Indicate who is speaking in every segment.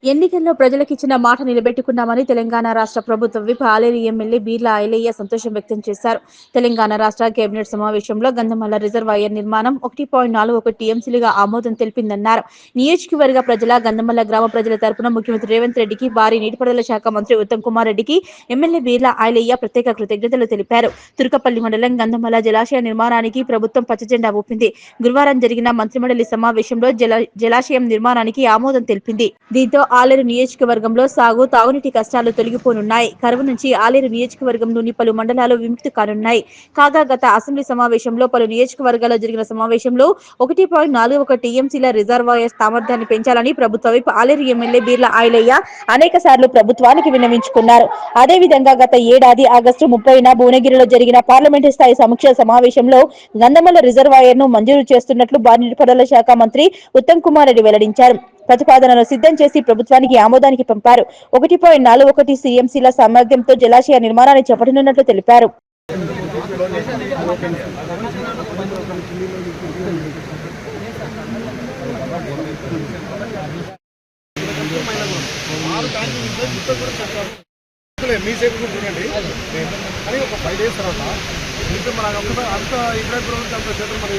Speaker 1: ఎన్నికల్లో ప్రజలకిచ్చిన మాట నిలబెట్టుకున్నామని తెలంగాణ రాష్ట్ర ప్రభుత్వ విప్ ఆలేరు ఎమ్మెల్యే బీర్లా ఐలయ్య సంతోషం వ్యక్తం చేశారు. తెలంగాణ రాష్ట్ర కేబినెట్ సమావేశంలో గంధమల్ల రిజర్వాయర్ నిర్మాణం 1.41 టీఎంసీలుగా ఆమోదం తెలిపిందన్నారు. నియోజకవర్గ ప్రజల గంధమల్ల గ్రామ ప్రజల తరపున ముఖ్యమంత్రి రేవంత్ రెడ్డికి, భారీ నీటిపారుదల శాఖ మంత్రి ఉత్తమ్ కుమార్ రెడ్డికి ఎమ్మెల్యే బీర్లా ఐలయ్య ప్రత్యేక కృతజ్ఞతలు తెలిపారు. తుర్కపల్లి మండలం గంధమల్ల జలాశయ నిర్మాణానికి ప్రభుత్వం పచ్చజెండా ఊపింది. గురువారం జరిగిన మంత్రిమండలి సమావేశంలో జలాశయం నిర్మాణానికి ఆమోదం తెలిపింది. దీంతో ఆలేరు నియోజకవర్గంలో సాగు, తాగునీటి కష్టాలు తొలగిపోనున్నాయి. కరువు నుంచి ఆలేరు నియోజకవర్గంలోని పలు మండలాలు విముక్తి కానున్నాయి. కాగా గత అసెంబ్లీ సమావేశంలో పలు నియోజకవర్గాల్లో జరిగిన సమావేశంలో 1.41 టీఎంసీల రిజర్వాయర్ సామర్థ్యాన్ని పెంచాలని ప్రభుత్వ విప్ ఆలేరు ఎమ్మెల్యే బీర్లా ఐలయ్య అనేక సార్లు ప్రభుత్వానికి విన్నవించుకున్నారు. అదేవిధంగా గత ఏడాది ఆగస్టు 30న భువనగిరిలో జరిగిన పార్లమెంటు స్థాయి సమీక్ష సమావేశంలో గంధమల్ల రిజర్వాయర్ ను మంజూరు చేస్తున్నట్లు భారీ నీటిపారుదల శాఖ మంత్రి ఉత్తమ్ కుమార్ రెడ్డి వెల్లడించారు. ప్రతిపాదనను సిద్ధం చేసి ప్రభుత్వానికి ఆమోదానికి పంపారు. 1.41 టీఎంసీల సామర్థ్యంతో జలాశయ నిర్మాణాన్ని చేపట్టనున్నట్లు తెలిపారు.
Speaker 2: మీ సేపు చూడండి అని ఒక 5 days తర్వాత ఇంకా మనకు అంత ఇబ్బంది అంత చేతులు మరి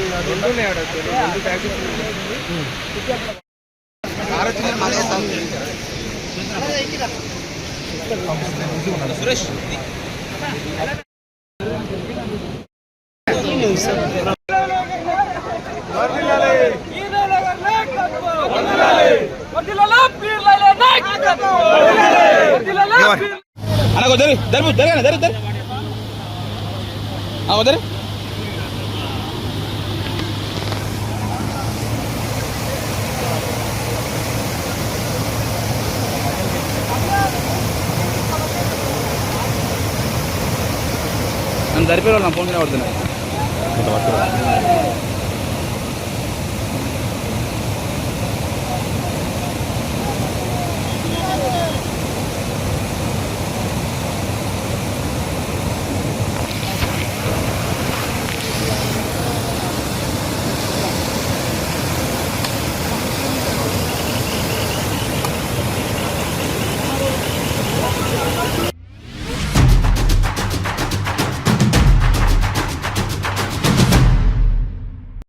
Speaker 2: సురేష్ అన్న కుదరి దర్పు దరగానే దరి దరి కుదరి నన్ను జరిపే వాళ్ళు నా ఫోన్ పడుతున్నాయి.